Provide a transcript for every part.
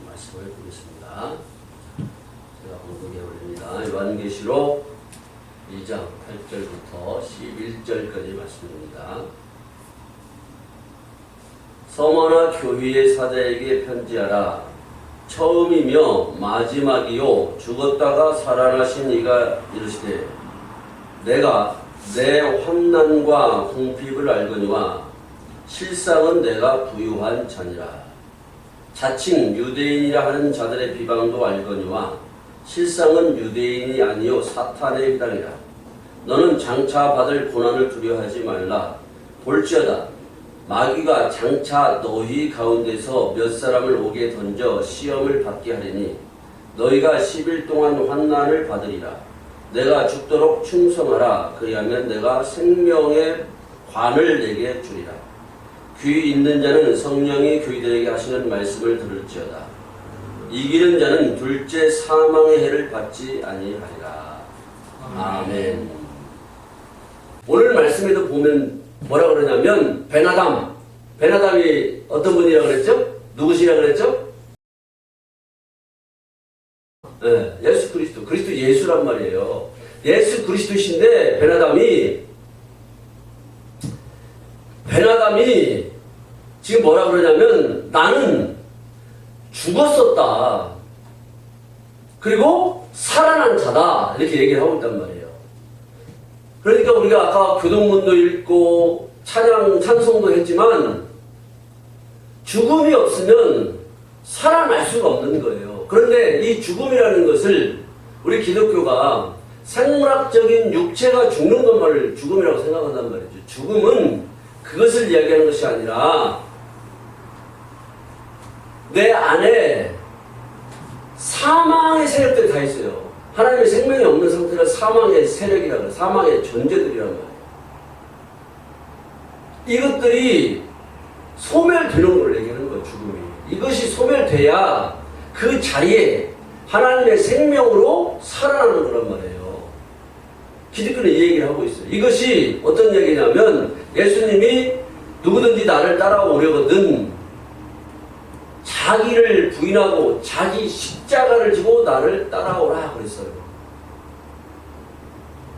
말씀을 보겠습니다. 제가 공부해 올립니다. 요한계시록 2장 8절부터 11절까지 말씀입니다. 서머나 교회의 사자에게 편지하라. 처음이며 마지막이요 죽었다가 살아나신 이가 이르시되 내가 내 환난과 궁핍을 알거니와 실상은 내가 부유한 자니라. 자칭 유대인이라 하는 자들의 비방도 알거니와 실상은 유대인이 아니요 사탄의 해당이라. 너는 장차 받을 고난을 두려워하지 말라. 볼지어다 마귀가 장차 너희 가운데서 몇 사람을 옥에 던져 시험을 받게 하리니 너희가 10일 동안 환난을 받으리라. 내가 죽도록 충성하라. 그리하면 내가 생명의 관을 내게 주리라. 귀 있는 자는 성령이 교회들에게 하시는 말씀을 들을지어다. 이기는 자는 둘째 사망의 해를 받지 아니하리라. 아멘. 오늘 말씀에도 보면 뭐라 그러냐면 베나담이 어떤 분이라고 그랬죠? 누구시라고 그랬죠? 네, 예수 그리스도 예수란 말이에요. 예수 그리스도이신데 베나담이 지금 뭐라 그러냐면 나는 죽었었다. 그리고 살아난 자다. 이렇게 얘기를 하고 있단 말이에요. 그러니까 우리가 아까 교동문도 읽고 찬송도 했지만 죽음이 없으면 살아날 수가 없는 거예요. 그런데 이 죽음이라는 것을 우리 기독교가 생물학적인 육체가 죽는 것만을 죽음이라고 생각한단 말이죠. 죽음은 그것을 이야기하는 것이 아니라 내 안에 사망의 세력들이 다 있어요. 하나님의 생명이 없는 상태가 사망의 세력이라고 해요. 사망의 존재들이란 말이에요. 이것들이 소멸되는 걸 얘기하는 거예요. 죽음이. 이것이 소멸돼야 그 자리에 하나님의 생명으로 살아나는 거란 말이에요. 기독교는 이 얘기를 하고 있어요. 이것이 어떤 얘기냐면 예수님이 누구든지 나를 따라오려거든 자기를 부인하고 자기 십자가를 지고 나를 따라오라 그랬어요.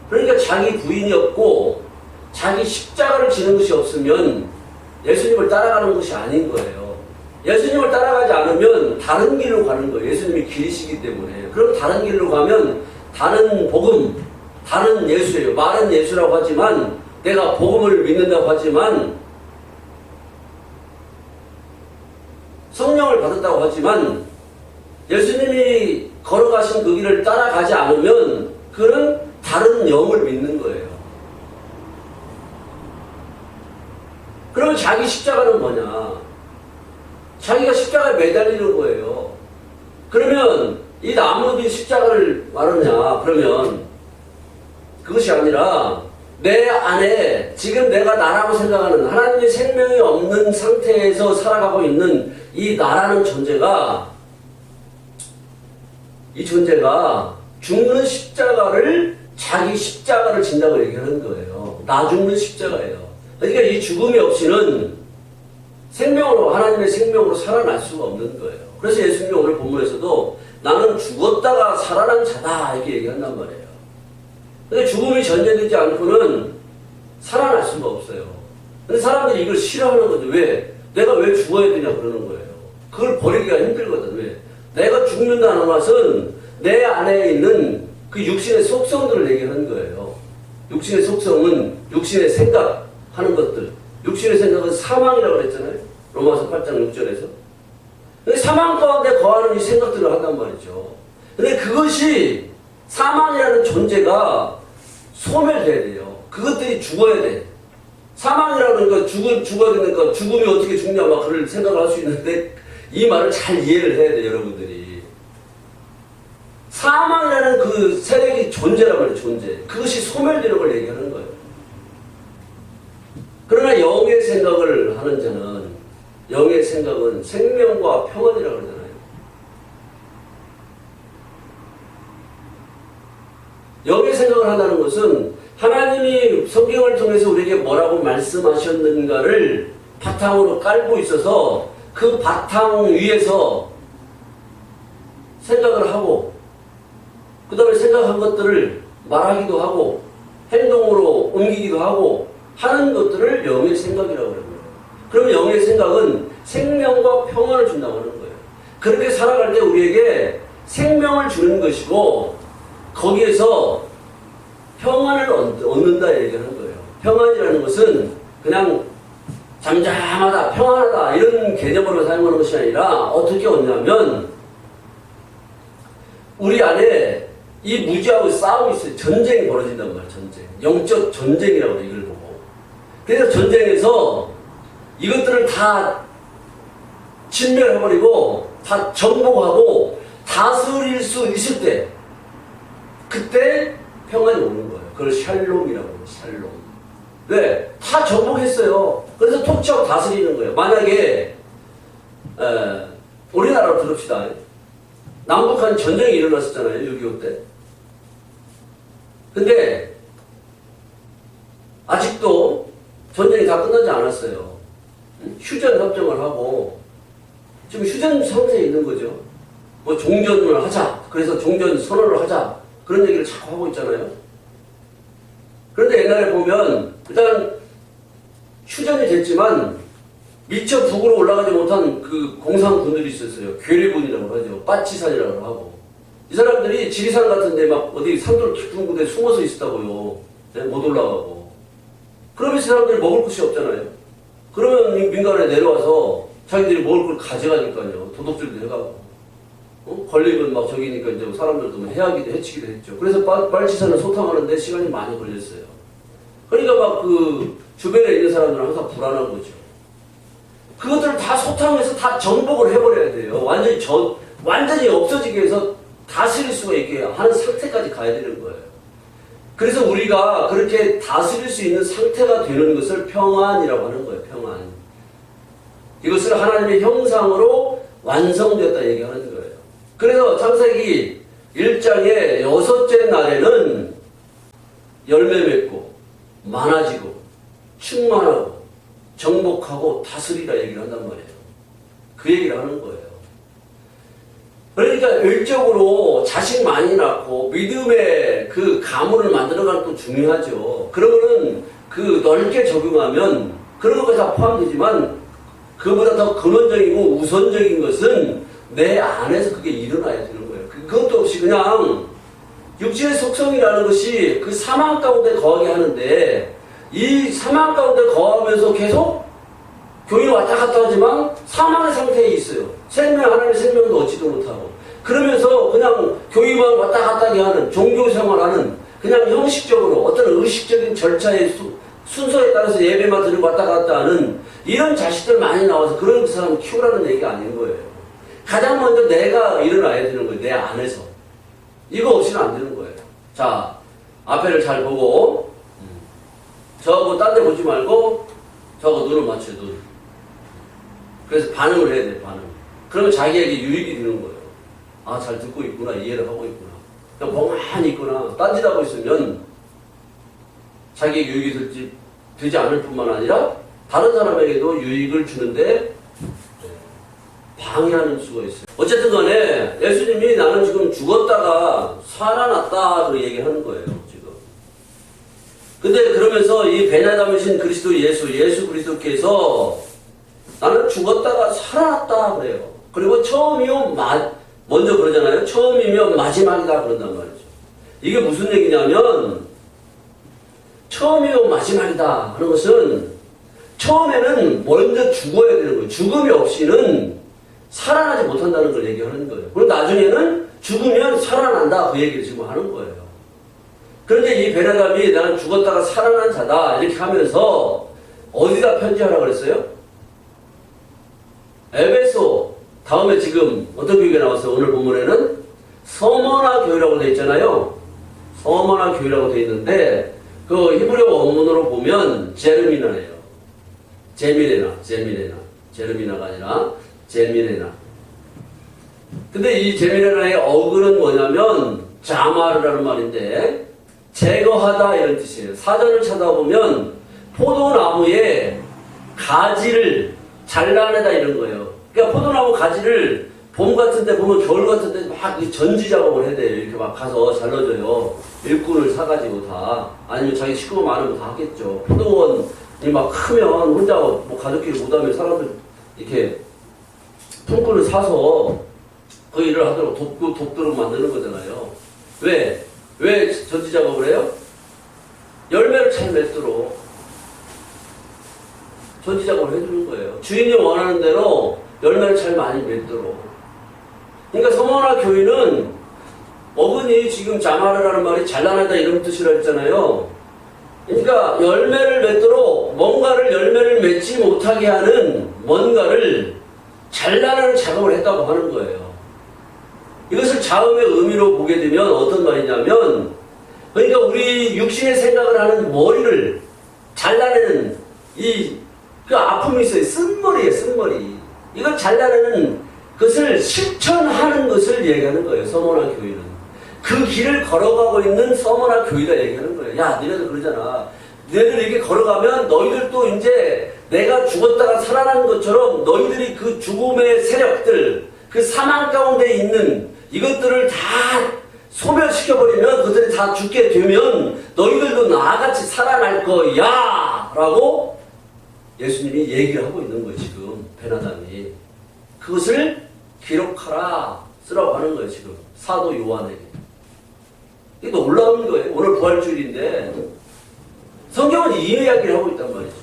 그러니까 자기 부인이 없고 자기 십자가를 지는 것이 없으면 예수님을 따라가는 것이 아닌 거예요. 예수님을 따라가지 않으면 다른 길로 가는 거예요. 예수님이 길이시기 때문에. 그럼 다른 길로 가면 다른 복음, 다른 예수예요. 말은 예수라고 하지만 내가 복음을 믿는다고 하지만 성령을 받았다고 하지만 예수님이 걸어가신 그 길을 따라가지 않으면 그는 다른 영을 믿는 거예요. 그러면 자기 십자가는 뭐냐? 자기가 십자가에 매달리는 거예요. 그러면 이 나무들이 십자가를 말하냐? 그러면 그것이 아니라 내 안에 지금 내가 나라고 생각하는 하나님의 생명이 없는 상태에서 살아가고 있는 이 나라는 존재가 죽는 십자가를 자기 십자가를 진다고 얘기하는 거예요. 나 죽는 십자가예요. 그러니까 이 죽음이 없이는 생명으로 하나님의 생명으로 살아날 수가 없는 거예요. 그래서 예수님이 오늘 본문에서도 나는 죽었다가 살아난 자다 이렇게 얘기한단 말이에요. 근데 죽음이 전제되지 않고는 살아날 수가 없어요. 근데 사람들이 이걸 싫어하는 거죠. 왜? 내가 왜 죽어야 되냐 그러는 거예요. 그걸 버리기가 힘들거든. 왜? 내가 죽는다는 것은 내 안에 있는 그 육신의 속성들을 얘기하는 거예요. 육신의 속성은 육신의 생각하는 것들. 육신의 생각은 사망이라고 그랬잖아요. 로마서 8장 6절에서. 근데 사망 가운데 거하는 이 생각들을 한단 말이죠. 근데 그것이 사망이라는 존재가 소멸돼야 돼요. 그것들이 죽어야 돼. 사망이라는 거 죽어야 되니까 죽음이 어떻게 죽냐 막 그럴 생각을 할 수 있는데 이 말을 잘 이해를 해야 돼요. 여러분들이. 사망이라는 그 세력이 존재란 말이에요. 존재. 그것이 소멸되는 걸 얘기하는 거예요. 그러나 영의 생각을 하는 자는 영의 생각은 생명과 평안이라고 그러잖아요. 영의 생각을 한다는 것은 하나님이 성경을 통해서 우리에게 뭐라고 말씀하셨는가를 바탕으로 깔고 있어서 그 바탕 위에서 생각을 하고 그 다음에 생각한 것들을 말하기도 하고 행동으로 옮기기도 하고 하는 것들을 영의 생각이라고 하는 거예요. 그러면 영의 생각은 생명과 평안을 준다고 하는 거예요. 그렇게 살아갈 때 우리에게 생명을 주는 것이고 거기에서 평안을 얻는다 얘기하는 거예요. 평안이라는 것은 그냥 잠잠하다, 평안하다 이런 개념으로 사용하는 것이 아니라 어떻게 얻냐면 우리 안에 이 무지하고 싸움이 있어요. 전쟁이 벌어진단 말이에요. 전쟁. 영적 전쟁이라고 해요. 이걸 보고. 그래서 전쟁에서 이것들을 다 진멸해버리고 다 정복하고 다스릴 수 있을 때 그때 평안이 오는 거예요. 그걸 샬롬이라고 해요. 샬롬. 왜? 다 정복했어요. 그래서 통치하고 다스리는 거예요. 만약에 우리나라로 들읍시다. 남북한 전쟁이 일어났었잖아요. 6.25 때. 근데 아직도 전쟁이 다 끝나지 않았어요. 휴전 협정을 하고 지금 휴전 상태에 있는 거죠. 뭐 종전을 하자. 그래서 종전 선언을 하자. 그런 얘기를 자꾸 하고 있잖아요. 그런데 옛날에 보면 일단 휴전이 됐지만 미처 북으로 올라가지 못한 그 공산군들이 있었어요. 괴뢰군이라고 하죠. 빠치산이라고 하고. 이 사람들이 지리산 같은데 막 어디 산돌 깊은 곳에 숨어서 있었다고요. 네? 못 올라가고. 그러면 이 사람들이 먹을 것이 없잖아요. 그러면 민간에 내려와서 자기들이 먹을 걸 가져가니까요. 도둑질도 해가고. 걸리면 막 저기니까 이제 사람들도 해하기도 해치기도 했죠. 그래서 빨치산을 소탕하는데 시간이 많이 걸렸어요. 그러니까 막 그 주변에 있는 사람들은 항상 불안한 거죠. 그것들을 다 소탕해서 다 정복을 해버려야 돼요. 완전히 없어지게 해서 다스릴 수가 있게 하는 상태까지 가야 되는 거예요. 그래서 우리가 그렇게 다스릴 수 있는 상태가 되는 것을 평안이라고 하는 거예요. 평안. 이것을 하나님의 형상으로 완성되었다 얘기하는 거예요. 그래서 창세기 1장의 6째 날에는 열매 맺고 많아지고 충만하고 정복하고 다스리라 얘기를 한단 말이에요. 그 얘기를 하는 거예요. 그러니까 일적으로 자식 많이 낳고 믿음의 그 가문을 만들어가는 것도 중요하죠. 그러면은 그 넓게 적용하면 그런 것까지 다 포함되지만 그보다 더 근원적이고 우선적인 것은 내 안에서 그게 일어나야 되는 거예요. 그것도 없이 그냥 육체의 속성이라는 것이 그 사망 가운데 거하게 하는데 이 사망 가운데 거하면서 계속 교회를 왔다 갔다 하지만 사망의 상태에 있어요. 하나님의 생명도 얻지도 못하고 그러면서 그냥 교회만 왔다 갔다 하는 종교생활하는 그냥 형식적으로 어떤 의식적인 절차의 순서에 따라서 예배만 드리고 왔다 갔다 하는 이런 자식들 많이 나와서 그런 사람 키우라는 얘기가 아닌 거예요. 가장 먼저 내가 일어나야 되는 거예요. 내 안에서. 이거 없이는 안 되는 거예요. 자, 앞에를 잘 보고 저거 딴 데 보지 말고 저거 눈을 맞춰요. 눈. 그래서 반응을 해야 돼요. 반응. 그러면 자기에게 유익이 되는 거예요. 아, 잘 듣고 있구나. 이해를 하고 있구나. 그냥 멍하니 있구나. 딴짓하고 있으면 자기에게 유익이 되지 않을 뿐만 아니라 다른 사람에게도 유익을 주는데 방해하는 수가 있어요. 어쨌든 간에 예수님이 나는 지금 죽었다가 살아났다 그런 얘기하는 거예요. 지금. 근데 그러면서 이 베냐담이신 그리스도 예수 그리스도께서 나는 죽었다가 살아났다 그래요. 그리고 처음이요 먼저 그러잖아요. 처음이며 마지막이다 그런단 말이죠. 이게 무슨 얘기냐면 처음이요 마지막이다 하는 것은 처음에는 먼저 죽어야 되는 거예요. 죽음이 없이는 살아나지 못한다는 걸 얘기하는 거예요. 그리고 나중에는 죽으면 살아난다 그 얘기를 지금 하는 거예요. 그런데 이 베냐담이 나는 죽었다가 살아난 자다 이렇게 하면서 어디다 편지하라고 그랬어요? 에베소. 다음에 지금 어떤 교회가 나왔어요? 오늘 본문에는 서머나 교회라고 되어 있잖아요. 서머나 교회라고 되어 있는데 그 히브리어 원문으로 보면 제르미나예요. 제르미나가 아니라 제미레나. 근데 이 제미레나의 어근은 뭐냐면 자마르라는 말인데 제거하다 이런 뜻이에요. 사전을 찾아보면 포도나무의 가지를 잘라내다 이런 거예요. 그러니까 포도나무 가지를 봄 같은 때 보면 겨울 같은 때 막 전지 작업을 해야 돼요. 이렇게 막 가서 잘라줘요. 일꾼을 사가지고 다. 아니면 자기 식구가 많으면 다 하겠죠. 포도원이 막 크면 혼자 뭐 가족끼리 못하면 사람들 이렇게 품꾼을 사서 그 일을 하도록 돕도록 만드는 거잖아요. 왜? 왜 전지 작업을 해요? 열매를 잘 맺도록 전지 작업을 해주는 거예요. 주인이 원하는 대로 열매를 잘 많이 맺도록. 그러니까 서머나 교인은 어근이 지금 자마르라는 말이 잘라내다 이런 뜻이라 했잖아요. 그러니까 열매를 맺도록 뭔가를 열매를 맺지 못하게 하는 뭔가를 잘라내는 작업을 했다고 하는 거예요. 이것을 자음의 의미로 보게 되면 어떤 말이냐면, 그러니까 우리 육신의 생각을 하는 머리를 잘라내는 그 아픔이 있어요. 쓴머리예요, 쓴머리. 이걸 잘라내는 것을 실천하는 것을 얘기하는 거예요, 서머나 교인은. 그 길을 걸어가고 있는 서머나 교인이라 얘기하는 거예요. 야, 너희들 그러잖아. 너희들 이렇게 걸어가면 너희들도 이제 내가 죽었다가 살아난 것처럼 너희들이 그 죽음의 세력들, 그 사망 가운데 있는 이것들을 다 소멸시켜버리면, 그들이 다 죽게 되면 너희들도 나같이 살아날 거야 라고 예수님이 얘기를 하고 있는 거예요. 지금 베나담이 그것을 기록하라 쓰라고 하는 거예요. 지금 사도 요한에게. 이게 놀라운 거예요. 오늘 부활주일인데 성경은 이 이야기를 하고 있단 말이죠.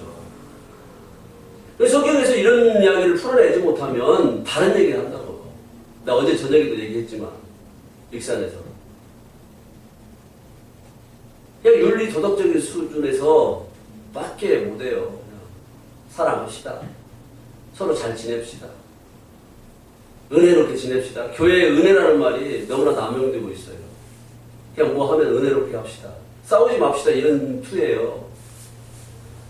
그래서 성경에서 이런 이야기를 풀어내지 못하면 다른 얘기를 한다고. 나 어제 저녁에도 얘기했지만 익산에서 그냥 윤리 도덕적인 수준에서 밖에 못해요. 그냥 사랑합시다. 서로 잘 지냅시다. 은혜롭게 지냅시다. 교회에 은혜라는 말이 너무나 남용되고 있어요. 그냥 뭐 하면 은혜롭게 합시다. 싸우지 맙시다. 이런 투예요.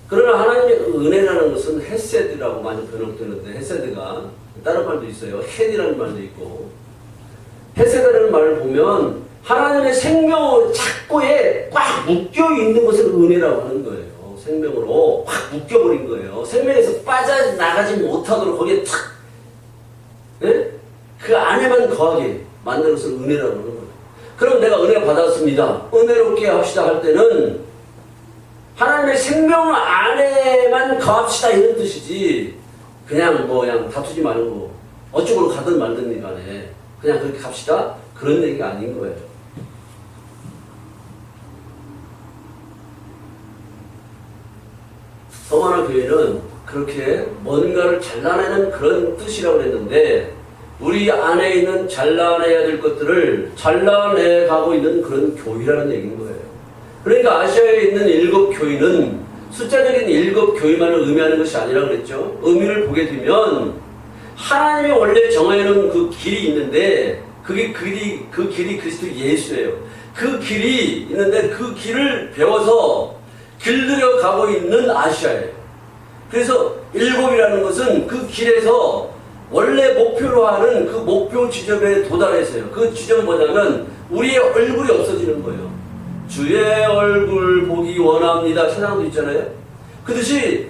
그러나 하나님의 은혜라는 것은 헤세드라고 많이 번역되는데, 헤세드가 다른 말도 있어요. 헨이라는 말도 있고. 헤세드라는 말을 보면 하나님의 생명의 착고에 꽉 묶여있는 것을 은혜라고 하는 거예요. 생명으로 확 묶여버린 거예요. 생명에서 빠져나가지 못하도록 거기에 탁, 네? 그 안에만 거하게 만드는 것을 은혜라고 하는 거예요. 그럼 내가 은혜 받았습니다. 은혜롭게 합시다 할 때는 하나님의 생명 안에만 거합시다 이런 뜻이지, 그냥 다투지 말고 어쪽으로 가든 말든 간에 그냥 그렇게 갑시다 그런 얘기가 아닌 거예요. 서머나 교회는 그렇게 뭔가를 잘라내는 그런 뜻이라고 했는데, 우리 안에 있는 잘라내야 될 것들을 잘라내가고 있는 그런 교회라는 얘기인 거예요. 그러니까 아시아에 있는 7교회는 숫자적인 7교회만을 의미하는 것이 아니라 그랬죠. 의미를 보게 되면 하나님이 원래 정해놓은 그 길이 있는데, 그 길이 그리스도 예수예요. 그 길이 있는데 그 길을 배워서 길들여 가고 있는 아시아예요. 그래서 7이라는 것은 그 길에서 원래 목표로 하는 그 목표 지점에 도달했어요. 그 지점은 뭐냐면 우리의 얼굴이 없어지는 거예요. 주의 얼굴 보기 원합니다. 찬양도 있잖아요. 그듯이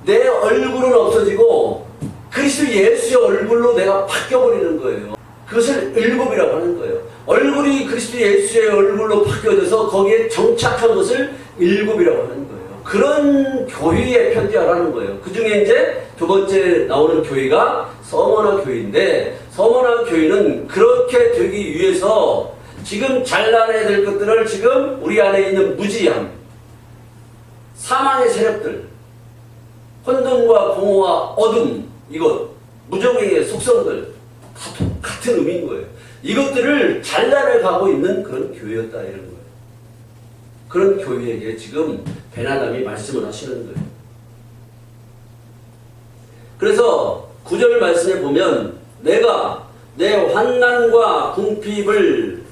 내 얼굴은 없어지고 그리스도 예수의 얼굴로 내가 바뀌어버리는 거예요. 그것을 7이라고 하는 거예요. 얼굴이 그리스도 예수의 얼굴로 바뀌어져서 거기에 정착한 것을 7이라고 하는 거예요. 그런 교회에 편지하라는 거예요. 그 중에 이제 두 번째 나오는 교회가 서머나 교회인데, 서머나 교회는 그렇게 되기 위해서 지금 잘라내야 될 것들을 지금 우리 안에 있는 무지함, 사망의 세력들, 혼돈과 공허와 어둠, 이것, 무정의의 속성들 다 같은 의미인 거예요. 이것들을 잘라내가고 있는 그런 교회였다 이런 거예요. 그런 교회에게 지금 베나담이 말씀을 하시는 거예요. 그래서 9절 말씀에 보면 내가 내 환난과 궁핍을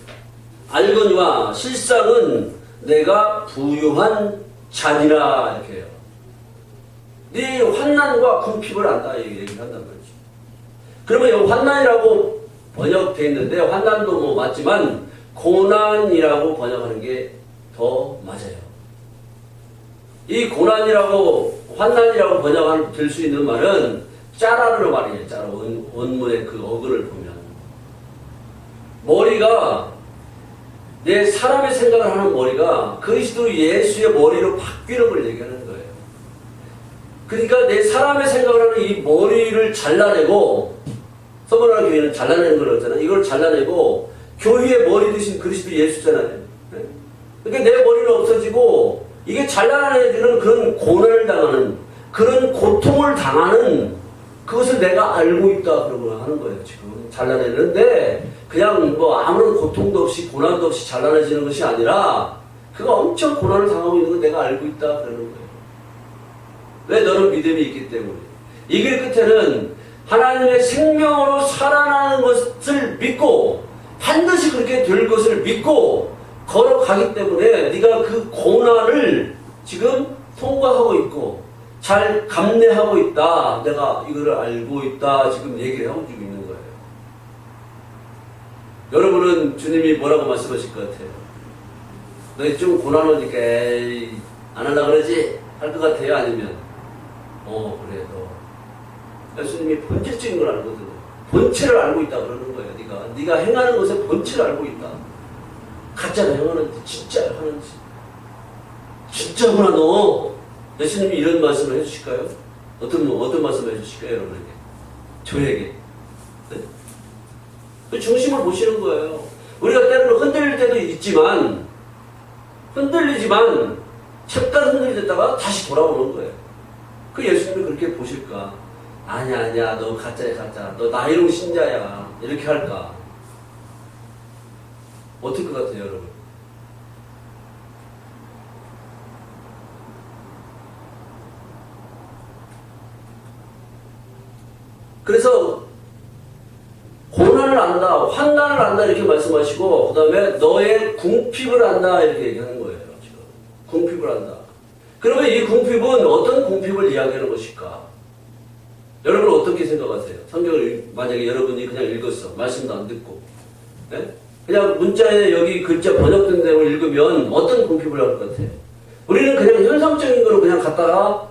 알거니와 실상은 내가 부유한 자니라 이렇게 해요. 네 환난과 궁핍을 안다 얘기를 한단 말이죠. 그러면 이 환난이라고 번역되어 있는데, 환난도 뭐 맞지만 고난이라고 번역하는 게 더 맞아요. 이 고난이라고 환난이라고 번역될 수 있는 말은 짜라르 말이에요. 짜라 원문의 그 어근을 보면 머리가 내 사람의 생각을 하는 머리가 그리스도 예수의 머리로 바뀌는 걸 얘기하는 거예요. 그러니까 내 사람의 생각을 하는 이 머리를 잘라내고 서머나 교회는 잘라내는 걸 하잖아요. 이걸 잘라내고 교회의 머리 대신 그리스도 예수잖아요. 그러니까 내 머리는 없어지고 이게 잘라내는 그런 고난을 당하는 그런 고통을 당하는 그것을 내가 알고 있다 그러고 하는 거예요. 지금 잘라내는데 그냥 뭐 아무런 고통도 없이 고난도 없이 잘라내지는 것이 아니라 그가 엄청 고난을 당하고 있는 걸 내가 알고 있다 그러는 거예요. 왜? 너는 믿음이 있기 때문에. 이 길 끝에는 하나님의 생명으로 살아나는 것을 믿고 반드시 그렇게 될 것을 믿고 걸어가기 때문에 네가 그 고난을 지금 통과하고 있고 잘 감내하고 있다. 내가 이거를 알고 있다. 지금 얘기를 하고 있는 거예요. 여러분은 주님이 뭐라고 말씀하실 것 같아요? 너 좀 고난 오니까 에이, 안 하려고 그러지? 할 것 같아요? 아니면 그래 너 예수님이 본질적인 걸 알거든. 본체를 알고 있다 그러는 거예요. 네가 행하는 것의 본체를 알고 있다. 가짜로 행하는지 진짜로 하는지 진짜구나 너. 예수님이 이런 말씀을 해주실까요? 어떤 말씀을 해주실까요? 여러분에게? 저에게. 네? 그 중심을 보시는 거예요. 우리가 때로는 흔들릴 때도 있지만 흔들리지만 잠깐 흔들렸다가 다시 돌아오는 거예요. 그 예수님이 그렇게 보실까? 아니야 너 가짜야 가짜. 너 나이롱 신자야. 이렇게 할까? 어떨 것 같아요 여러분? 그래서 고난을 안다, 환난을 안다 이렇게 말씀하시고 그 다음에 너의 궁핍을 안다 이렇게 얘기하는 거예요. 지금 궁핍을 안다. 그러면 이 궁핍은 어떤 궁핍을 이야기하는 것일까? 여러분 어떻게 생각하세요? 성경을 만약에 여러분이 그냥 읽었어. 말씀도 안 듣고 네? 그냥 문자에 여기 글자 번역된 대로 읽으면 어떤 궁핍을 할 것 같아요? 우리는 그냥 현상적인 거로 그냥 갖다가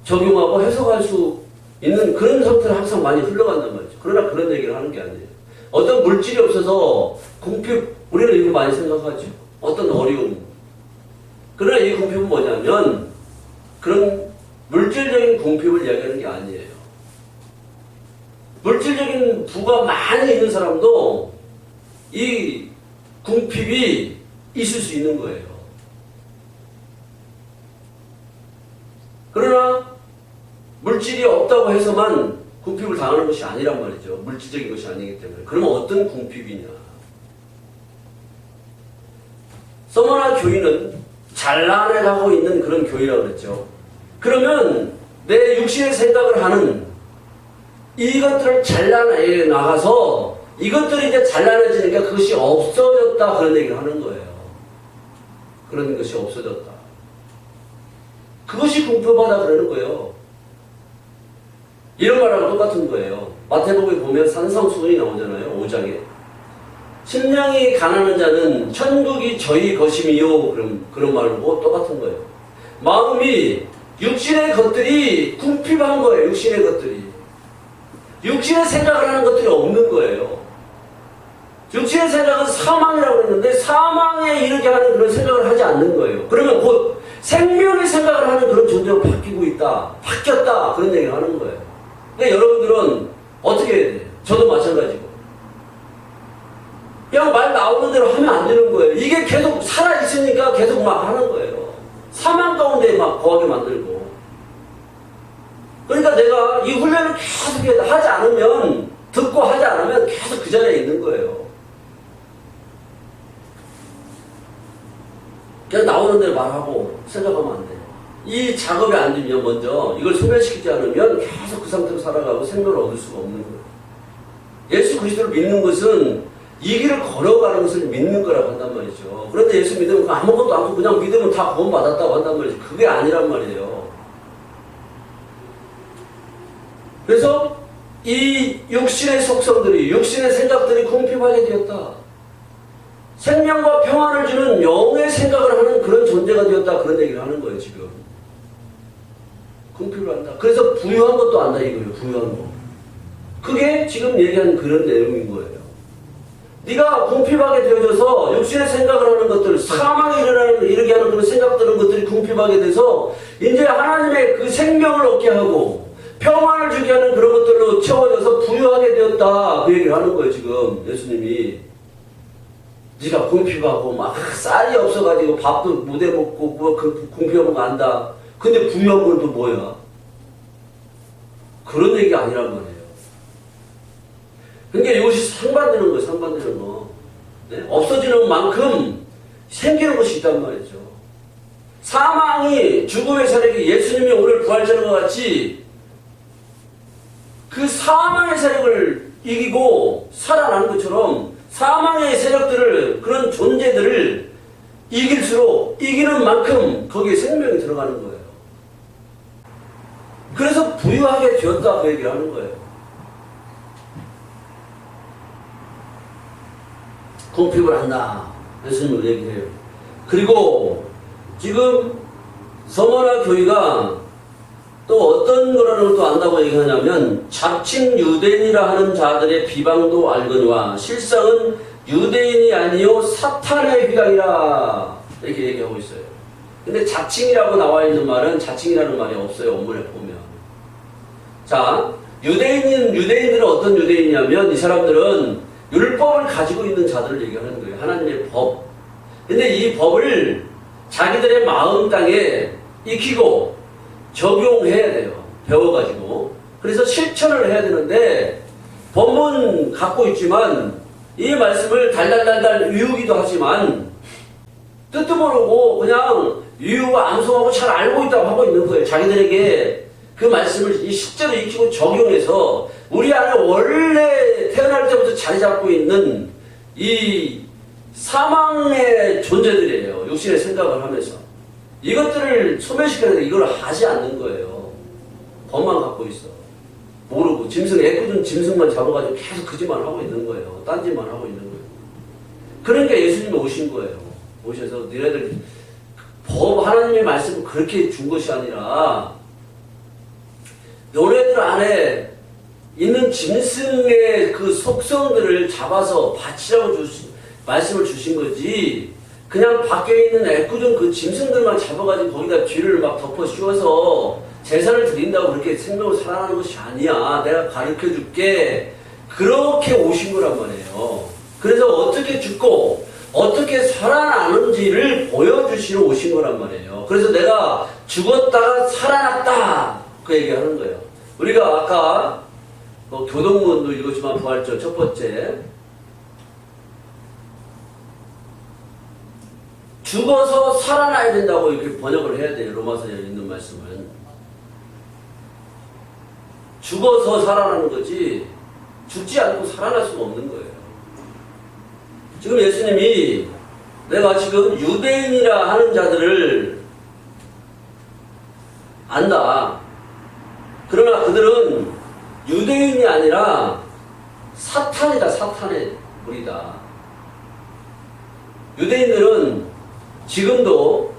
적용하고 해석할 수 있는 그런 상태를 항상 많이 흘러간단 말이죠. 그러나 그런 얘기를 하는 게 아니에요. 어떤 물질이 없어서 궁핍, 우리는 이거 많이 생각하죠. 어떤 어려움. 그러나 이 궁핍은 뭐냐면 그런 물질적인 궁핍을 이야기하는 게 아니에요. 물질적인 부가 많이 있는 사람도 이 궁핍이 있을 수 있는 거예요. 그러나 물질이 없다고 해서만 궁핍을 당하는 것이 아니란 말이죠. 물질적인 것이 아니기 때문에. 그러면 어떤 궁핍이냐? 서머나 교회는 잘나가고 있는 그런 교회라고 그랬죠. 그러면 내 육신의 생각을 하는 이것들을 잘라내 나가서 이것들이 이제 잘라내지니까 그것이 없어졌다 그런 얘기를 하는 거예요. 그런 것이 없어졌다. 그것이 궁핍하다 그러는 거예요. 이런 말하고 똑같은 거예요. 마태복음에 보면 산상수훈이 나오잖아요. 5장에. 심령이 가난한 자는 천국이 저희 것임이요. 그런 말하고 똑같은 거예요. 마음이 육신의 것들이 궁핍한 거예요. 육신의 것들이. 육신의 생각을 하는 것들이 없는 거예요. 육신의 생각은 사망이라고 했는데 사망에 이르게 하는 그런 생각을 하지 않는 거예요. 그러면 곧 생명의 생각을 하는 그런 존재로 바뀌고 있다. 바뀌었다. 그런 얘기를 하는 거예요. 근데 여러분들은 어떻게 해야 돼요? 저도 마찬가지고. 그냥 말 나오는 대로 하면 안 되는 거예요. 이게 계속 살아있으니까 계속 막 하는 거예요. 사망 가운데 막 거하게 만들고. 그러니까 내가 이 훈련을 계속 하지 않으면, 듣고 하지 않으면 계속 그 자리에 있는 거예요. 그냥 나오는 대로 말하고 생각하면 안 돼요. 이 작업이 안 되면 먼저 이걸 소멸시키지 않으면 계속 그 상태로 살아가고 생명을 얻을 수가 없는 거예요. 예수 그리스도를 믿는 것은 이 길을 걸어가는 것을 믿는 거라고 한단 말이죠. 그런데 예수 믿으면 아무것도 않고 그냥 믿으면 다 구원받았다고 한단 말이죠. 그게 아니란 말이에요. 그래서 이 육신의 속성들이, 육신의 생각들이 궁핍하게 되었다. 생명과 평안을 주는 영의 생각을 하는 그런 존재가 되었다. 그런 얘기를 하는 거예요, 지금. 궁핍을 한다. 그래서 부유한 것도 안다 이거예요. 부유한 거. 그게 지금 얘기하는 그런 내용인 거예요. 네가 궁핍하게 되어져서 육신의 생각을 하는 것들, 사망에 이르게 하는 그런 생각들은 것들이 궁핍하게 돼서 이제 하나님의 그 생명을 얻게 하고 평안을 주게 하는 그런 것들로 채워져서 부유하게 되었다. 그 얘기를 하는 거예요, 지금 예수님이. 네가 궁핍하고 막 쌀이 없어가지고 밥도 못 해먹고 뭐 그 궁핍하고 간다. 근데 부유한 건 또 뭐야? 그런 얘기 아니란 말이에요. 그러니까 이것이 상반되는 거예요, 상반되는 거. 네? 없어지는 만큼 생기는 것이 있단 말이죠. 사망이 죽음의 세력이 예수님이 오늘 부활절과 같이 그 사망의 세력을 이기고 살아나는 것처럼 사망의 세력들을, 그런 존재들을 이길수록 이기는 만큼 거기에 생명이 들어가는 거예요. 그래서 부유하게 되었다, 그 얘기를 하는 거예요. 궁핍을 한다. 예수님은 얘기해요. 그리고 지금 서머나 교회가 또 어떤 거라는 또 안다고 얘기하냐면 자칭 유대인이라 하는 자들의 비방도 알거니와 실상은 유대인이 아니요 사탄의 휘당이라 이렇게 얘기하고 있어요. 근데 자칭이라고 나와 있는 말은 자칭이라는 말이 없어요. 원문에 보면. 자, 유대인들은 어떤 유대인이냐면 이 사람들은 율법을 가지고 있는 자들을 얘기하는 거예요. 하나님의 법. 근데 이 법을 자기들의 마음 땅에 익히고 적용해야 돼요. 배워가지고. 그래서 실천을 해야 되는데 법은 갖고 있지만 이 말씀을 달달달달 외우기도 하지만 뜻도 모르고 그냥 외우고 암송하고 잘 알고 있다고 하고 있는 거예요. 자기들에게 그 말씀을 이 실제로 익히고 적용해서 우리 안에 원래 태어날 때부터 자리 잡고 있는 이 사망의 존재들이에요. 육신의 생각을 하면서. 이것들을 소멸시키는데 이걸 하지 않는 거예요. 법만 갖고 있어. 모르고 애꿎은 짐승만 잡아가지고 계속 그 짓만 하고 있는 거예요. 딴 짓만 하고 있는 거예요. 그러니까 예수님이 오신 거예요. 오셔서 너희들 법 하나님의 말씀을 그렇게 준 것이 아니라 너네들 안에 있는 짐승의 그 속성들을 잡아서 바치라고 말씀을 주신 거지, 그냥 밖에 있는 애꿎은 그 짐승들만 잡아가지고 거기다 뒤를 막 덮어 씌워서 제사를 드린다고 그렇게 생명을 살아나는 것이 아니야. 내가 가르쳐 줄게. 그렇게 오신 거란 말이에요. 그래서 어떻게 죽고 어떻게 살아나는지를 보여주시러 오신 거란 말이에요. 그래서 내가 죽었다가 살아났다. 그 얘기하는 거예요. 우리가 아까 교동문도 읽었지만 부활절 첫 번째, 죽어서 살아나야 된다고 이렇게 번역을 해야 돼요. 로마서에 있는 말씀은. 죽어서 살아나는 거지 죽지 않고 살아날 수가 없는 거예요. 지금 예수님이 내가 지금 유대인이라 하는 자들을 안다. 그러나 그들은 유대인이 아니라 사탄이다. 사탄의 무리다. 유대인들은 지금도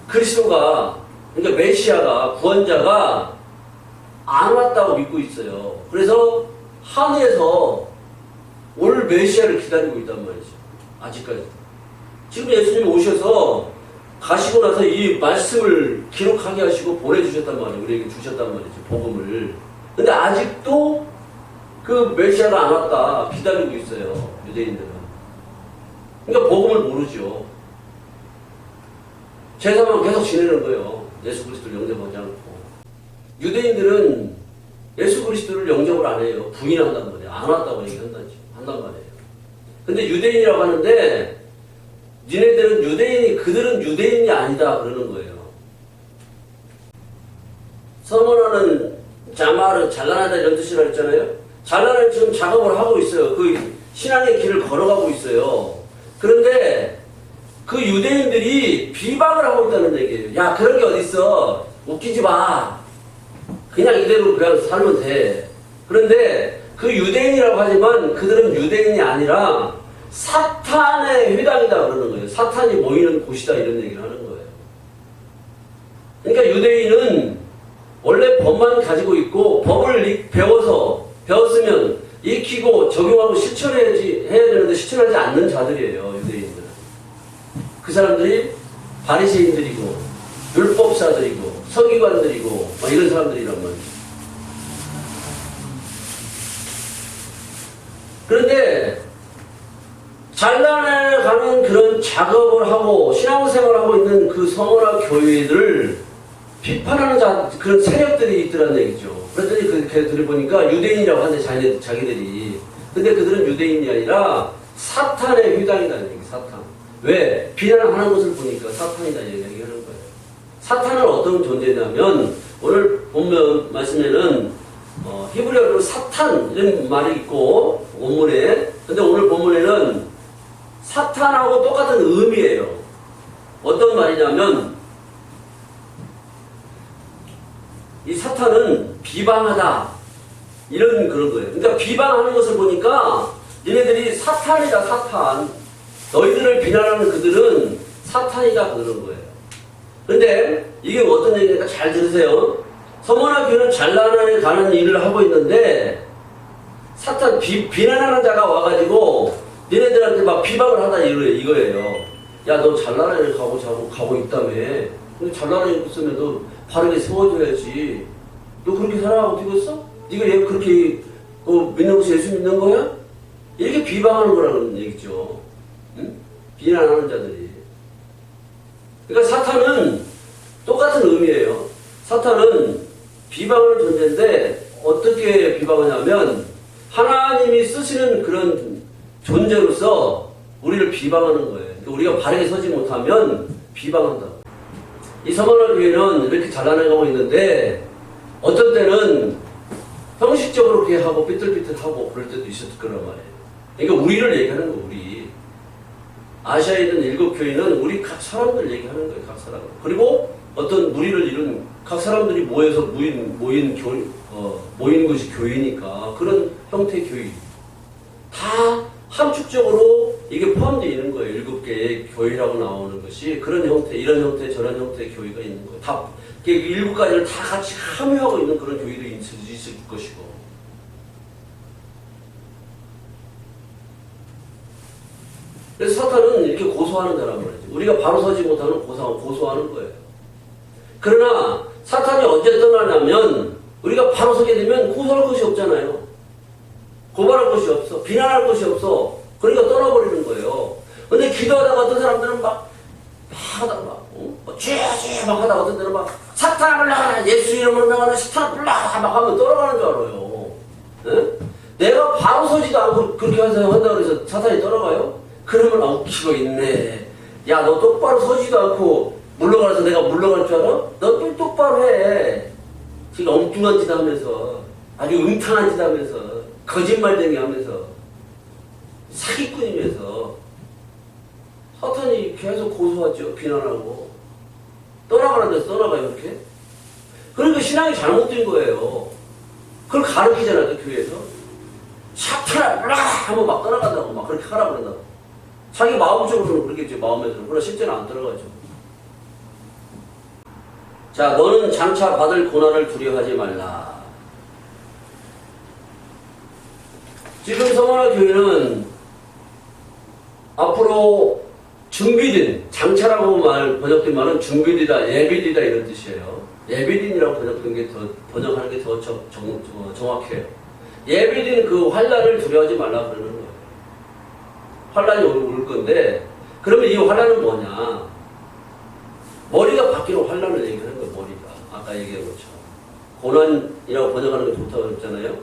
그리스도가, 그러니까 메시아가, 구원자가 안 왔다고 믿고 있어요. 그래서 하늘에서 올 메시아를 기다리고 있단 말이죠. 아직까지. 지금 예수님이 오셔서 가시고 나서 이 말씀을 기록하게 하시고 보내주셨단 말이에요. 우리에게 주셨단 말이죠. 복음을. 근데 아직도 그 메시아가 안 왔다 기다리고 있어요. 유대인들은. 그러니까 복음을 모르죠. 제사만 계속 지내는 거예요. 예수 그리스도를 영접하지 않고. 유대인들은 예수 그리스도를 영접을 안 해요. 부인한단 말이에요. 안 왔다고 얘기한단 말이에요. 근데 유대인이라고 하는데 그들은 유대인이 아니다 그러는 거예요. 서머너는 자마르 잘나다 이런 뜻이라 했잖아요. 잘나는 지금 작업을 하고 있어요. 그 신앙의 길을 걸어가고 있어요. 그런데 그 유대인들이 비방을 하고 있다는 얘기예요. 야, 그런 게 어딨어. 웃기지 마. 그냥 이대로 그냥 살면 돼. 그런데 그 유대인이라고 하지만 그들은 유대인이 아니라 사탄의 회당이다 그러는 거예요. 사탄이 모이는 곳이다 이런 얘기를 하는 거예요. 그러니까 유대인은 원래 법만 가지고 있고 법을 배웠으면 익히고 적용하고 해야 되는데 실천하지 않는 자들이에요. 유대인들은. 그 사람들이 바리새인들이고 율법사들이고 서기관들이고 막 이런 사람들이란 말이죠. 그런데 잘나가는 그런 작업을 하고 신앙생활을 하고 있는 그 성원화 교회들을 비판하는 그런 세력들이 있더란 얘기죠. 그랬더니 그 걔들이 보니까 유대인이라고 하는데 자기들이. 근데 그들은 유대인이 아니라 사탄의 휘당이라는 얘기, 사탄. 왜? 비난하는 것을 보니까 사탄이다 얘기하는 거예요. 사탄은 어떤 존재냐면 오늘 본문 말씀에는 히브리어로 사탄 이런 말이 있고 원문에. 근데 오늘 본문에는 사탄하고 똑같은 의미예요. 어떤 말이냐면 이 사탄은 비방하다 이런 그런 거예요. 그러니까 비방하는 것을 보니까 얘네들이 사탄이다 사탄. 너희들을 비난하는 그들은 사탄이다 그러는 거예요. 그런데 이게 어떤 얘기니까 잘 들으세요. 서머나 교회는 잘나가는 일을 하고 있는데 사탄 비난하는 자가 와가지고 니네들한테 막 비방을 하다 이거예요. 야, 너 잘나가는 일 가고 있다며. 근데 잘나가는 일 있으면 너 바르게 세워줘야지. 너 그렇게 살아가고 되겠어? 네가 얘 그렇게 믿는 것이 예수 믿는 거야? 이렇게 비방하는 거라는 얘기죠. 응? 비난하는 자들이. 그러니까 사탄은 똑같은 의미예요. 사탄은 비방하는 존재인데 어떻게 비방하냐면 하나님이 쓰시는 그런 존재로서 우리를 비방하는 거예요. 그러니까 우리가 바르게 서지 못하면 비방한다고. 이 서머나 교회는 이렇게 잘나가고 있는데 어떤 때는 형식적으로 그렇게 하고 삐뚤삐뚤하고 그럴 때도 있었을 거란 말이에요. 그러니까 우리를 얘기하는 거예요. 우리. 아시아에 있는 7교회는 우리 각 사람들 얘기하는 거예요. 각 사람. 그리고 어떤 무리를 이룬 각 사람들이 모여서 모인 것이 교회니까 그런 형태의 교회. 다 함축적으로 이게 포함되어 있는 거예요. 7개의 교회라고 나오는 것이 그런 형태, 이런 형태, 저런 형태의 교회가 있는 거예요. 다 7가지를 다 같이 함유하고 있는 그런 교회도 있을 것이고. 그래서 사탄은 이렇게 고소하는 자란 말이죠. 우리가 바로 서지 못하는 고소하는 거예요. 그러나 사탄이 언제 떠나냐면 우리가 바로 서게 되면 고소할 것이 없잖아요. 고발할 것이 없어. 비난할 것이 없어. 그러니까 떠나버리는 거예요. 근데 기도하다가 어떤 사람들은 막 하다가 막 하다가 어떤 데는 막 사탄아 불러가라 예수 이름으로 명하는 사탄아 불러가라 막 하면 떠나가는 줄 알아요. 네? 내가 바로 서지도 않고 그렇게 한다고 해서 사탄이 떠나가요? 그러면 웃기고 있네. 야, 너 똑바로 서지도 않고 물러가서 내가 물러갈 줄 알아? 너 똑바로 해. 지금 엉뚱한 짓 하면서 아주 음탕한 짓 하면서 거짓말쟁이 하면서 사기꾼이면서 사탄이 계속 고소하죠. 비난하고 떠나가는 데서 떠나가요. 이렇게. 그러니까 신앙이 잘못된 거예요. 그걸 가르치잖아요. 교회에서. 사탄아 올라가 하면 막 떠나간다고 막 그렇게 하라 그런다고. 자기 마음적으로는 그렇겠죠. 마음에서는. 그러나 실제는 안 들어가죠. 자, 너는 장차 받을 고난을 두려워하지 말라. 지금 서머나 교회는 앞으로 준비된, 장차라고 번역된 말은 준비되다, 예비되다 이런 뜻이에요. 예비된이라고 번역하는 게 더 정확해요. 예비된 그 환란을 두려워하지 말라 그러는 거예요. 환란이 올 건데, 그러면 이 환란은 뭐냐? 머리가 바뀌는 환란을 얘기하는 거예요. 머리가. 아까 얘기한 것처럼. 고난이라고 번역하는 게 좋다고 했잖아요.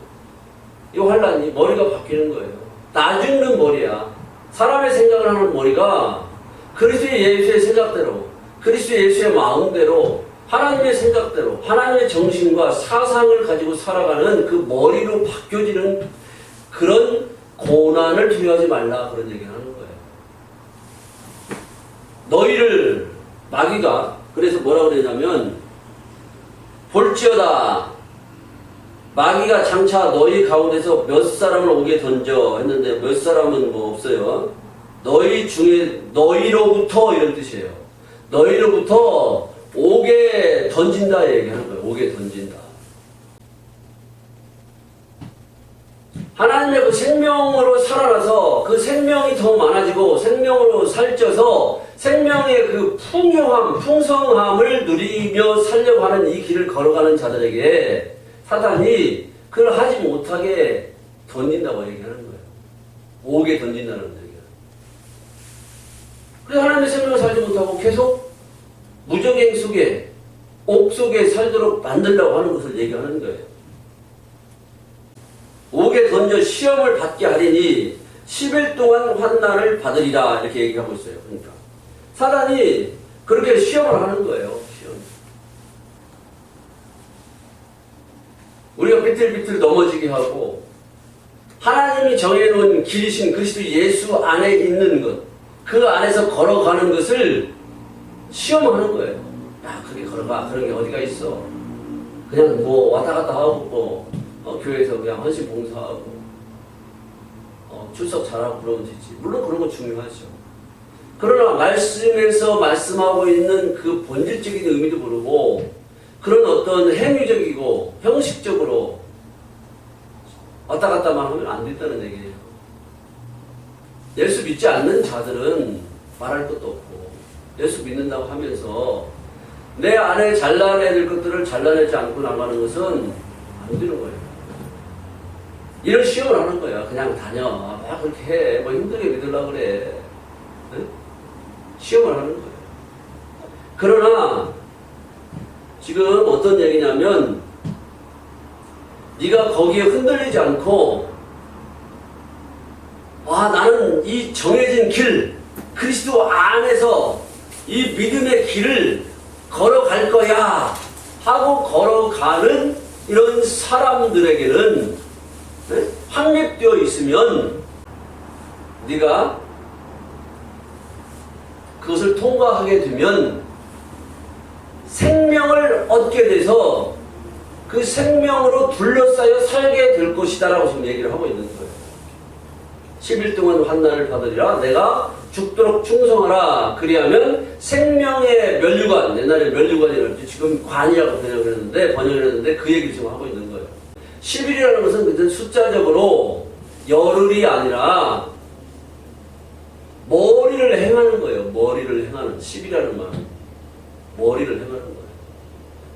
이 환란이 머리가 바뀌는 거예요. 나죽는 머리야. 사람의 생각을 하는 머리가 그리스도 예수의 생각대로, 그리스도 예수의 마음대로, 하나님의 생각대로, 하나님의 정신과 사상을 가지고 살아가는 그 머리로 바뀌어지는 그런 고난을 두려워하지 말라 그런 얘기를 하는 거예요. 너희를 마귀가 그래서 뭐라고 그러냐면 볼지어다 마귀가 장차 너희 가운데서 몇 사람을 오게 던져 했는데 몇 사람은 뭐 없어요. 너희 중에 너희로부터 이런 뜻이에요. 너희로부터 오게 던진다 얘기하는 거예요. 오게 던진다. 하나님의 그 생명으로 살아나서 그 생명이 더 많아지고 생명으로 살쪄서 생명의 그 풍요함, 풍성함을 누리며 살려고 하는 이 길을 걸어가는 자들에게 사단이 그걸 하지 못하게 던진다고 얘기하는 거예요. 오게 던진다는 얘기예요. 그래서 하나님의 생명을 살지 못하고 계속 무적행 속에, 옥 속에 살도록 만들려고 하는 것을 얘기하는 거예요. 옥에 던져 시험을 받게 하리니 10일 동안 환난을 받으리라 이렇게 얘기하고 있어요. 그러니까 사단이 그렇게 시험을 하는 거예요. 시험. 우리가 비틀비틀 넘어지게 하고 하나님이 정해놓은 길이신 그리스도 예수 안에 있는 것, 그 안에서 걸어가는 것을 시험하는 거예요. 야, 그렇게 걸어가. 그런 게 어디가 있어. 그냥 뭐 왔다 갔다 하고 교회에서 그냥 헌신 봉사하고 출석 잘하고 그러면 되지. 물론 그런 건 중요하죠. 그러나 말씀에서 말씀하고 있는 그 본질적인 의미도 모르고 그런 어떤 행위적이고 형식적으로 왔다 갔다만 하면 안 된다는 얘기예요. 예수 믿지 않는 자들은 말할 것도 없고 예수 믿는다고 하면서 내 안에 잘라내야 될 것들을 잘라내지 않고 나가는 것은 안 되는 거예요. 이런 시험을 하는 거야. 그냥 다녀. 막 그렇게 해. 뭐 힘들게 믿으려고 그래. 네? 시험을 하는 거예요. 그러나 지금 어떤 얘기냐면 네가 거기에 흔들리지 않고 나는 이 정해진 길, 그리스도 안에서 이 믿음의 길을 걸어갈 거야 하고 걸어가는 이런 사람들에게는 확립되어 있으면 네가 그것을 통과하게 되면 생명을 얻게 돼서 그 생명으로 둘러싸여 살게 될 것이다 라고 지금 얘기를 하고 있는 거예요. 10일 동안 환난을 받으리라. 내가 죽도록 충성하라. 그리하면 생명의 면류관, 옛날에 면류관이라고 지금 관이라고 번역을 했는데 그 얘기를 지금 하고 있는 거예요. 10일이라는 것은 숫자적으로 열흘이 아니라 머리를 행하는 거예요. 머리를 행하는 10이라는 말은 머리를 행하는 거예요.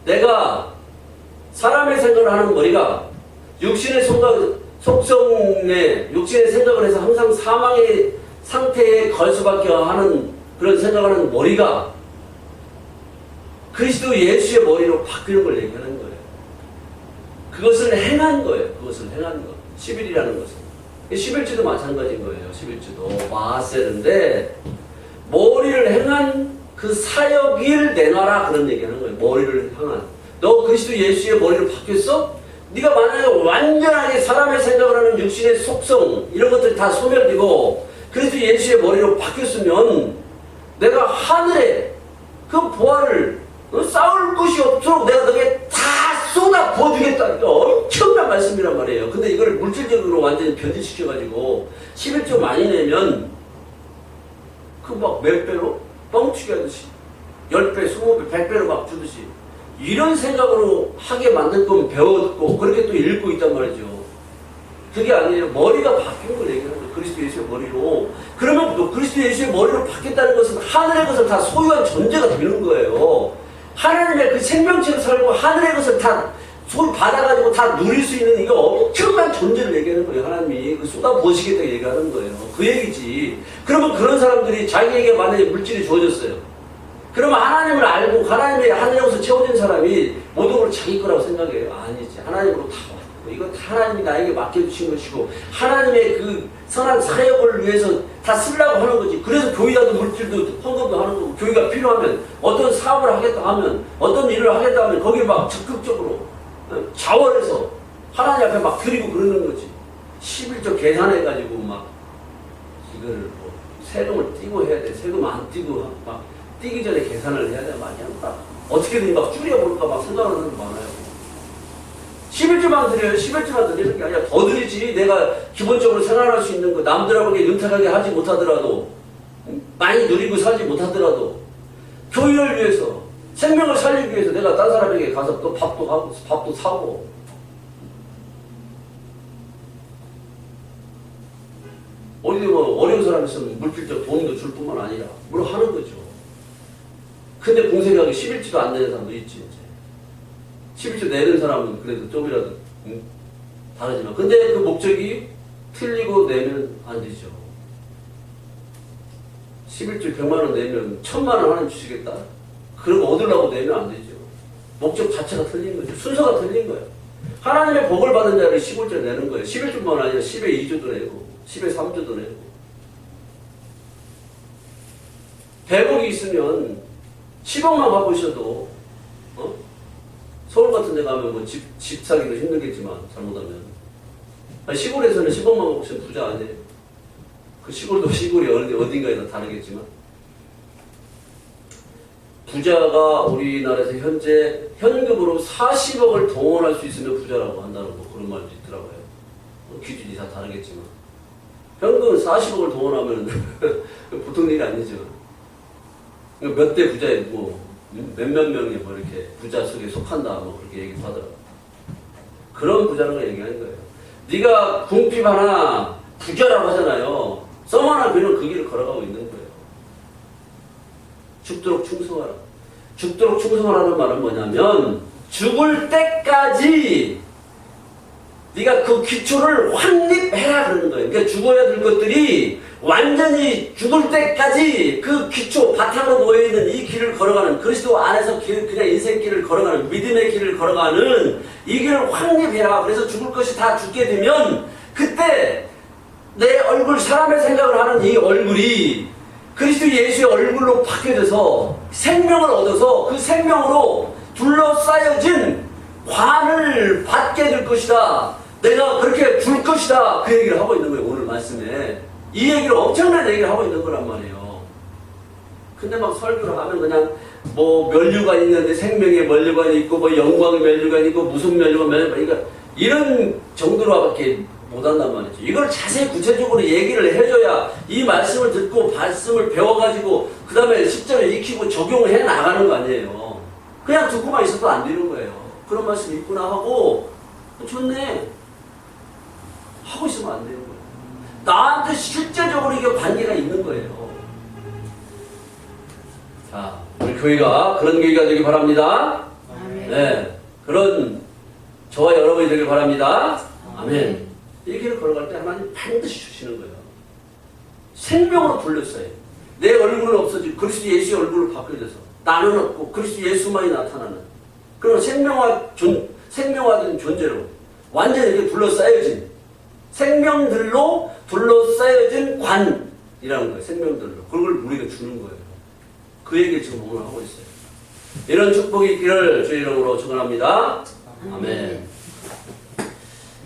내가 사람의 생각을 하는 머리가 육신의 속성에 육신의 생각을 해서 항상 사망의 상태에 걸 수밖에 하는 그런 생각을 하는 머리가 그리스도 예수의 머리로 바뀌는 걸 얘기하는 거예요. 그것을 행한 거예요. 그것을 행한 것. 10일이라는 것은. 11주도 마찬가지인 거예요. 11주도 마세르인데 머리를 행한 그 사역일 내놔라 그런 얘기하는 거예요. 머리를 향한. 너 그리스도 예수의 머리로 바뀌었어? 네가 만약에 완전하게 사람의 생각을 하는 육신의 속성 이런 것들이 다 소멸되고 그리스도 예수의 머리로 바뀌었으면 내가 하늘에 그 보화를 싸울 것이 없도록 내가 너에게 다 쏟아 부어주겠다. 엄청난 말씀이란 말이에요. 근데 이걸 물질적으로 완전히 변질시켜가지고 11조 많이 내면 그 막 몇 배로 뻥치기 하듯이 10배, 20배, 100배로 막 주듯이 이런 생각으로 하게 만들 거면 배웠고 그렇게 또 읽고 있단 말이죠. 그게 아니에요. 머리가 바뀐 걸 얘기하는 거예요. 그리스도 예수의 머리로. 그러면 또 그리스도 예수의 머리로 바뀌었다는 것은 하늘의 것을 다 소유한 존재가 되는 거예요. 하나님의 그 생명체로 살고 하늘의 것을 다 손 받아가지고 다 누릴 수 있는 이거 엄청난 존재를 얘기하는 거예요. 하나님이 그 쏟아부으시겠다고 얘기하는 거예요. 그 얘기지. 그러면 그런 사람들이 자기에게 만약에 물질이 주어졌어요. 그러면 하나님을 알고 하나님의 하늘의 것을 채워진 사람이 모든 걸 자기 거라고 생각해요. 아니지. 하나님으로 다 왔고 이건 하나님이 나에게 맡겨주신 것이고 하나님의 그 선한 사역을 위해서 다 쓰려고 하는 거지. 그래서 교회라도 물질도 헌금도 하는 거고 교회가 필요하면 어떤 사업을 하겠다 하면 어떤 일을 하겠다 하면 거기에 막 적극적으로 자원해서 하나님 앞에 막 드리고 그러는 거지. 11조 계산해가지고 막 이거를 뭐 세금을 띄고 해야 돼. 세금 안 띄고 막 띄기 전에 계산을 해야 돼. 많이 한다. 어떻게든 막 줄여볼까 막 생각하는 사람 많아요. 11조만 드려요. 11조만 드리는 게 아니라 더 드리지. 내가 기본적으로 생활할 수 있는 거 남들하고 윤택하게 하지 못하더라도 많이 누리고 살지 못하더라도 교회를 위해서 생명을 살리기 위해서 내가 딴 사람에게 가서 또 밥도 하고 밥도 사고 어디 뭐 어려운 사람 있으면 물필적 돈도 줄 뿐만 아니라 뭘 하는 거죠. 근데 공생하게 11주도 안 내는 사람도 있지 이제. 11주 내는 사람은 그래도 좀이라도 다르지만 근데 그 목적이 틀리고 내면 안 되죠. 11주 100만 원 내면 1000만 원 하나님 주시겠다? 그런 거 얻으려고 내면 안 되죠. 목적 자체가 틀린 거죠. 순서가 틀린 거예요. 하나님의 복을 받은 자를 15조 내는 거예요. 11주만 아니라 10에 2조도 내고 10에 3조도 내고 100억이 있으면 10억만 갖고 있어도 서울 같은 데 가면 뭐 집 사기도 힘들겠지만 잘못하면 시골에서는 10억만 갖고 있으면 부자 아니에요. 그 시골도 시골이 어딘가에 다 다르겠지만 부자가 우리나라에서 현재 현금으로 40억을 동원할 수 있으면 부자라고 한다는 뭐 그런 말도 있더라고요. 기준이 다 다르겠지만 현금 40억을 동원하면 보통 일이 아니죠. 몇 대 부자에 뭐 몇몇 명이 뭐 이렇게 부자 속에 속한다 뭐 그렇게 얘기도 하더라고요. 그런 부자라는 걸 얘기하는 거예요. 네가 궁핍 하나 부자라고 하잖아요. 썸 하나 비는 그 길을 걸어가고 있는 거예요. 죽도록 충성하라. 죽도록 충성하라는 말은 뭐냐면 죽을 때까지 네가 그 기초를 확립해라 그러는 거예요. 그러니까 죽어야 될 것들이 완전히 죽을 때까지 그 기초 바탕으로 놓여있는 이 길을 걸어가는 그리스도 안에서 그냥 인생길을 걸어가는 믿음의 길을 걸어가는 이 길을 확립해라. 그래서 죽을 것이 다 죽게 되면 그때 내 얼굴 사람의 생각을 하는 이 얼굴이 그리스도 예수의 얼굴로 바뀌어져서 생명을 얻어서 그 생명으로 둘러싸여진 관을 받게 될 것이다. 내가 그렇게 줄 것이다. 그 얘기를 하고 있는 거예요. 오늘 말씀에. 이 얘기를 엄청난 얘기를 하고 있는 거란 말이에요. 근데 막 설교를 하면 그냥 뭐 면류관이 있는데 생명의 면류관이 있고 뭐 영광의 면류관이 있고 무슨 면류관 그러니까 이런 정도로밖에 못한단 말이죠. 이걸 자세히 구체적으로 얘기를 해줘야 이 말씀을 듣고 말씀을 배워가지고 그 다음에 실제로 익히고 적용을 해 나가는 거 아니에요. 그냥 듣고만 있어도 안 되는 거예요. 그런 말씀 있구나 하고 좋네 하고 있으면 안 되는 거예요. 나한테 실제적으로 이게 관계가 있는 거예요. 자, 우리 교회가 그런 교회가 되길 바랍니다. 아멘. 네, 그런 저와 여러분이 되길 바랍니다. 아멘. 이 길을 걸어갈 때 하나님 반드시 주시는 거예요. 생명으로 불렀어요. 내 얼굴은 없어지고 그리스도 예수의 얼굴로 바뀌어져서 나는 없고 그리스도 예수만이 나타나는 그런 생명화된 존재로 완전히 이렇게 둘러싸여진 생명들로 둘러싸여진 관이라는 거예요. 생명들로. 그걸 우리가 주는 거예요. 그 얘기를 지금 오늘 하고 있어요. 이런 축복이 있기를 주의 이름으로 축원합니다. 아멘.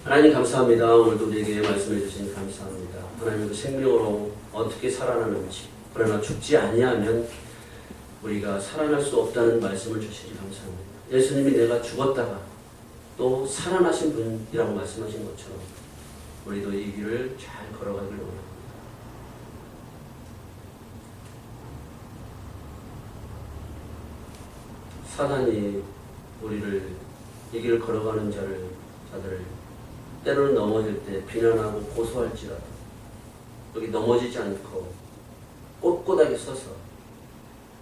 하나님 감사합니다. 오늘도 우리에게 말씀해 주신 감사합니다. 하나님 그 생명으로 어떻게 살아나는지 그러나 죽지 아니하면 우리가 살아날 수 없다는 말씀을 주시니 감사합니다. 예수님이 내가 죽었다가 또 살아나신 분이라고 말씀하신 것처럼 우리도 이 길을 잘 걸어가길 원합니다. 사단이 우리를 이 길을 걸어가는 자들을 때로는 넘어질 때 비난하고 고소할지라도 여기 넘어지지 않고 꼿꼿하게 서서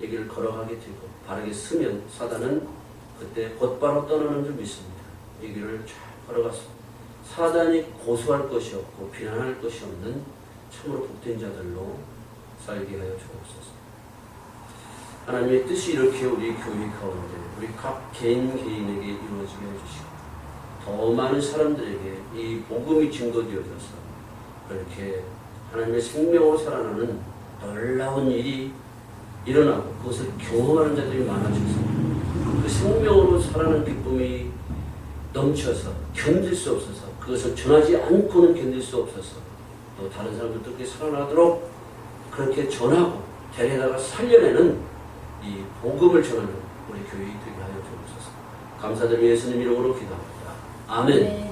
이 길을 걸어가게 되고 바르게 서면 사단은 그때 곧바로 떠나는 줄 믿습니다. 이 길을 잘 걸어가서 사단이 고소할 것이 없고 비난할 것이 없는 참으로 복된 자들로 살게 하여 주옵소서. 하나님의 뜻이 이렇게 우리 교회 가운데 우리 각 개인에게 이루어지게 해주시고 더 많은 사람들에게 이 복음이 증거되어져서 그렇게 하나님의 생명으로 살아나는 놀라운 일이 일어나고 그것을 경험하는 자들이 많아져서 그 생명으로 살아나는 기쁨이 넘쳐서 견딜 수 없어서 그것을 전하지 않고는 견딜 수 없어서 또 다른 사람들도 그렇게 살아나도록 그렇게 전하고 데려다가 살려내는 이 복음을 전하는 우리 교회가 되게 하여 주옵소서. 감사드리며 예수님 이름으로 기도합니다. 아멘. 네.